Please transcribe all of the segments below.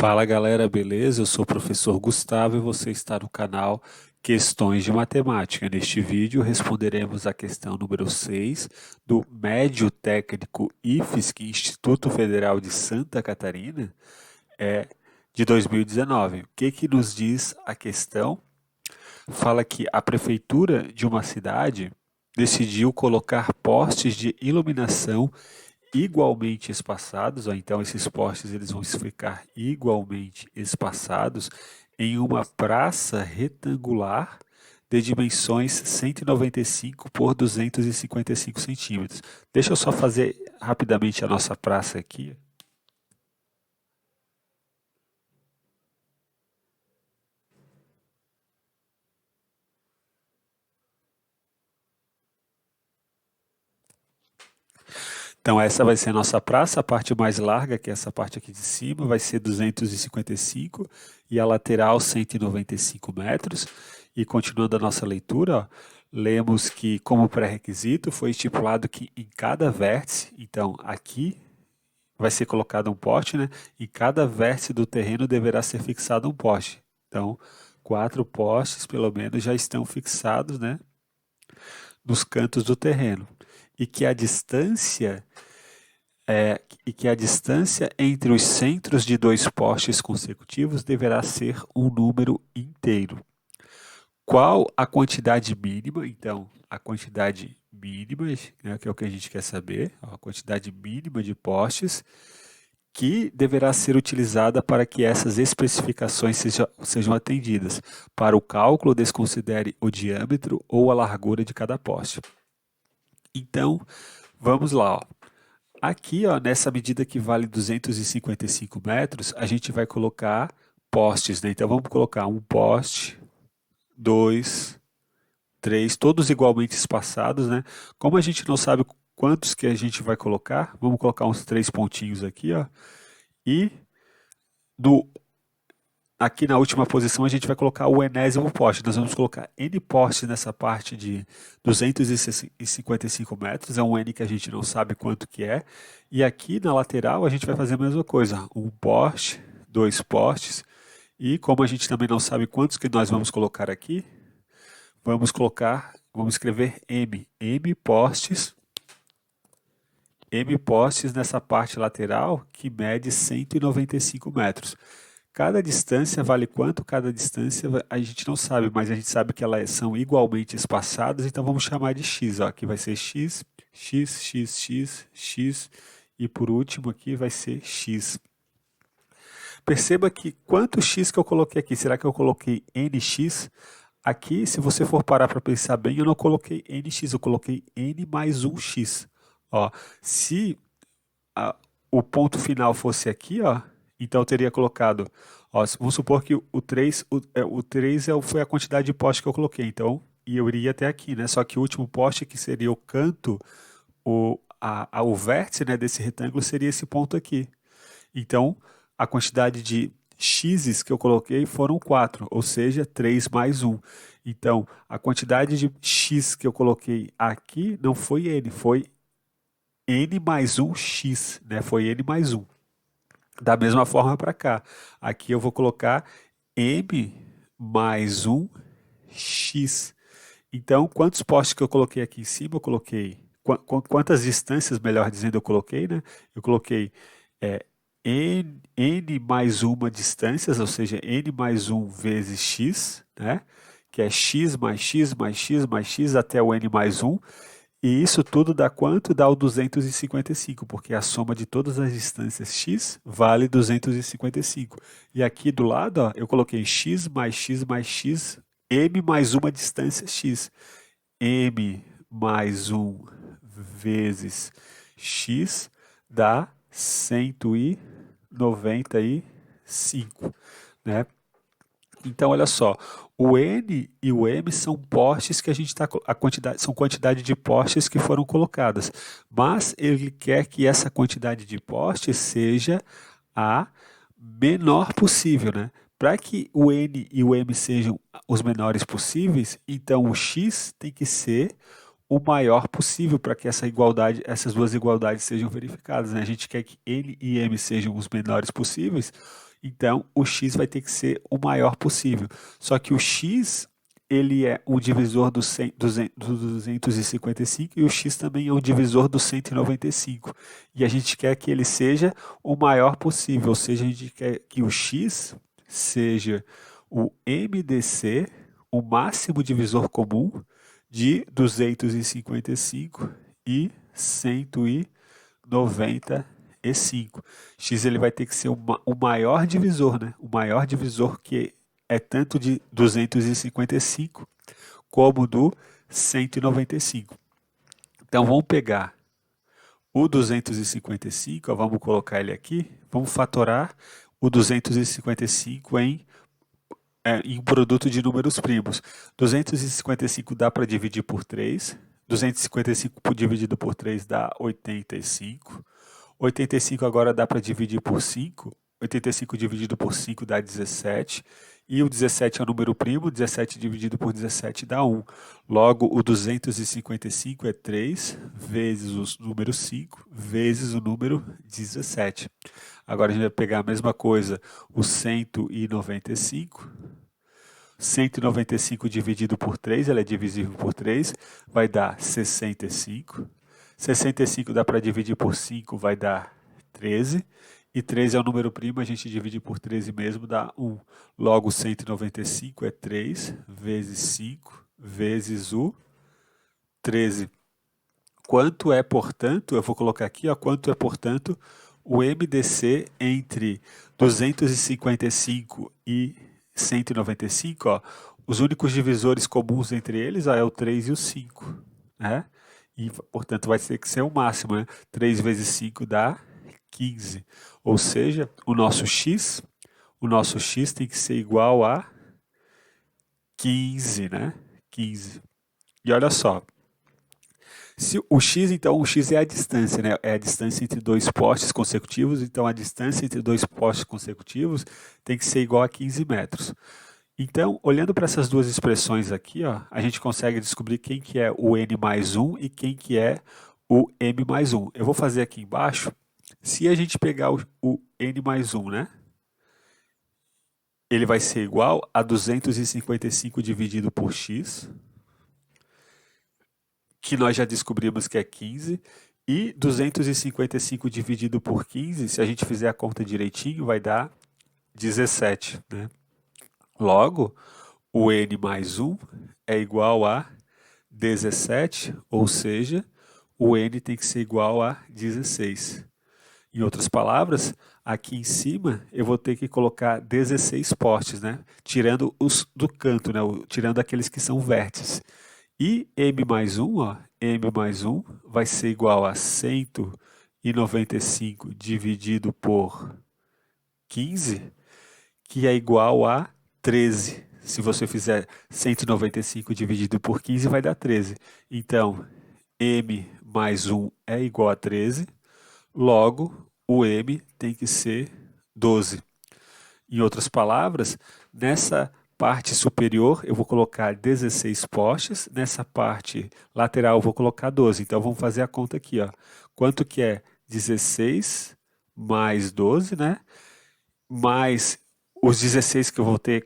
Fala galera, beleza? Eu sou o professor Gustavo e você está no canal Questões de Matemática. Neste vídeo responderemos a questão número 6 do Médio Técnico IFSC, Instituto Federal de Santa Catarina, de 2019. O que nos diz a questão? Fala que a prefeitura de uma cidade decidiu colocar postes de iluminação igualmente espaçados, ou então esses postes eles vão ficar igualmente espaçados em uma praça retangular de dimensões 195 por 255 centímetros. Deixa eu só fazer rapidamente a nossa praça aqui. Então essa vai ser a nossa praça, a parte mais larga, que é essa parte aqui de cima, vai ser 255 e a lateral 195 metros. E continuando a nossa leitura, ó, lemos que como pré-requisito foi estipulado que em cada vértice, então aqui vai ser colocado um poste, né? Em cada vértice do terreno deverá ser fixado um poste. Então, 4 postes pelo menos já estão fixados, né, nos cantos do terreno. E que a distância entre os centros de dois postes consecutivos deverá ser um número inteiro. Qual a quantidade mínima? Então, a quantidade mínima, né, que é o que a gente quer saber, a quantidade mínima de postes que deverá ser utilizada para que essas especificações sejam atendidas. Para o cálculo, desconsidere o diâmetro ou a largura de cada poste. Então, vamos lá, ó. Aqui, ó, nessa medida que vale 255 metros, a gente vai colocar postes, né? Então vamos colocar um poste, dois, três, todos igualmente espaçados, né? Como a gente não sabe quantos que a gente vai colocar, vamos colocar uns 3 pontinhos aqui, ó. E aqui na última posição a gente vai colocar o enésimo poste. Nós vamos colocar N postes nessa parte de 255 metros. É um N que a gente não sabe quanto que é. E aqui na lateral a gente vai fazer a mesma coisa. Um poste, 2 postes. E como a gente também não sabe quantos que nós vamos colocar aqui, vamos escrever M. M postes nessa parte lateral que mede 195 metros. Cada distância vale quanto? Cada distância a gente não sabe, mas a gente sabe que elas são igualmente espaçadas, então vamos chamar de x. Ó. Aqui vai ser x, x, x, x, x, e por último aqui vai ser x. Perceba que quanto x que eu coloquei aqui? Será que eu coloquei nx? Aqui, se você for parar para pensar bem, eu não coloquei nx, eu coloquei n mais 1x. Ó, se o ponto final fosse aqui, ó, então eu teria colocado, ó, vamos supor que o 3, foi a quantidade de poste que eu coloquei, então, e eu iria até aqui, né? Só que o último poste, que seria o canto, o vértice, né, desse retângulo seria esse ponto aqui. Então, a quantidade de x's que eu coloquei foram 4, ou seja, 3 mais 1. Então, a quantidade de x que eu coloquei aqui não foi n, foi n mais 1x, né? Foi n mais 1. Da mesma forma para cá. Aqui eu vou colocar m mais 1x. Então, quantos postes que eu coloquei aqui em cima? Eu coloquei. Quantas distâncias, melhor dizendo, eu coloquei, né? Eu coloquei n mais uma distâncias, ou seja, n mais 1 vezes x, né? Que é x mais x mais x mais x até o n mais 1. E isso tudo dá quanto? Dá o 255, porque a soma de todas as distâncias x vale 255. E aqui do lado, ó, eu coloquei x mais x mais x, m mais uma distância x. M mais 1 vezes x dá 195, né? Então, olha só, o N e o M são postes que a gente está, são quantidade de postes que foram colocadas, mas ele quer que essa quantidade de postes seja a menor possível, né? Para que o N e o M sejam os menores possíveis, então o X tem que ser o maior possível para que essas duas igualdades sejam verificadas, né? A gente quer que N e M sejam os menores possíveis, Então, o x vai ter que ser o maior possível. Só que o x, ele é o divisor do 100, do 255 e o x também é o divisor do 195. E a gente quer que ele seja o maior possível, ou seja, a gente quer que o x seja o MDC, o máximo divisor comum de 255 e 195. X ele vai ter que ser o maior divisor, né? O maior divisor que é tanto de 255 como do 195. Então vamos pegar o 255, ó, vamos colocar ele aqui, vamos fatorar o 255 em um produto de números primos. 255 dá para dividir por 3. 255 dividido por 3 dá 85. 85 agora dá para dividir por 5. 85 dividido por 5 dá 17. E o 17 é o número primo, 17 dividido por 17 dá 1. Logo, o 255 é 3 vezes o número 5 vezes o número 17. Agora a gente vai pegar a mesma coisa, o 195. 195 dividido por 3, ela é divisível por 3, vai dar 65. 65 dá para dividir por 5, vai dar 13. E 13 é o número primo, a gente divide por 13 mesmo, dá 1. Logo, 195 é 3 vezes 5 vezes o 13. Quanto é, portanto, eu vou colocar aqui, ó, quanto é, portanto, o MDC entre 255 e 195, ó, os únicos divisores comuns entre eles, ó, é o 3 e o 5, né? E, portanto, vai ter que ser o máximo, né? 3 vezes 5 dá 15. Ou seja, o nosso x tem que ser igual a 15, né? 15. E olha só, se o x, então, o x é a distância, né? É a distância entre dois postes consecutivos, então a distância entre dois postes consecutivos tem que ser igual a 15 metros. Então, olhando para essas duas expressões aqui, ó, a gente consegue descobrir quem que é o n mais 1 e quem que é o m mais 1. Eu vou fazer aqui embaixo, se a gente pegar o n mais 1, né? Ele vai ser igual a 255 dividido por x, que nós já descobrimos que é 15, e 255 dividido por 15, se a gente fizer a conta direitinho, vai dar 17, né? Logo, o n mais 1 é igual a 17, ou seja, o n tem que ser igual a 16. Em outras palavras, aqui em cima eu vou ter que colocar 16 postes, né? Tirando os do canto, né? Tirando aqueles que são vértices. E m mais 1, ó, m mais 1 vai ser igual a 195 dividido por 15, que é igual a 13. Se você fizer 195 dividido por 15, vai dar 13. Então, m mais 1 é igual a 13, logo, o m tem que ser 12. Em outras palavras, nessa parte superior eu vou colocar 16 postes, nessa parte lateral eu vou colocar 12. Então vamos fazer a conta aqui, ó. Quanto que é 16 mais 12, né? Mais os 16 que eu vou ter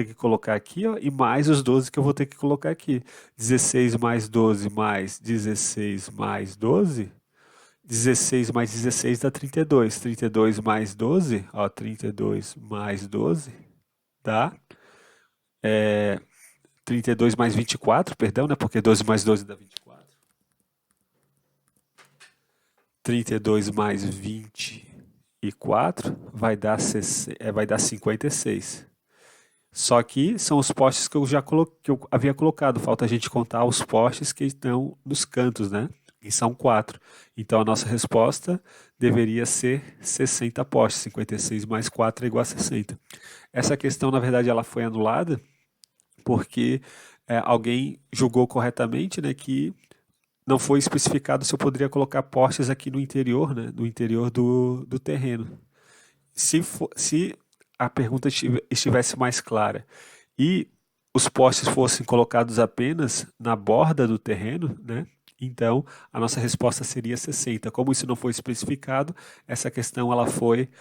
que colocar aqui, ó, e mais os 12 que eu vou ter que colocar aqui. 16 mais 12 mais 16 mais 12, 16 mais 16 dá 32. 32 mais 12, ó, 32 mais 12 dá 32 mais 24, perdão, né? Porque 12 mais 12 dá 24. 32 mais 24 vai dar 56. Só que são os postes que eu havia colocado. Falta a gente contar os postes que estão nos cantos, né? E são 4. Então a nossa resposta deveria ser 60 postes. 56 mais 4 é igual a 60. Essa questão, na verdade, ela foi anulada porque alguém julgou corretamente, né, que não foi especificado se eu poderia colocar postes aqui no interior, né, no interior do terreno. Se a pergunta estivesse mais clara e os postes fossem colocados apenas na borda do terreno, né, então a nossa resposta seria 60. Como isso não foi especificado, essa questão ela foi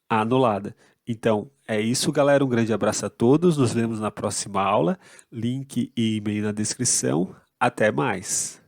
anulada. Então, é isso, galera. Um grande abraço a todos. Nos vemos na próxima aula. Link e e-mail na descrição. Até mais.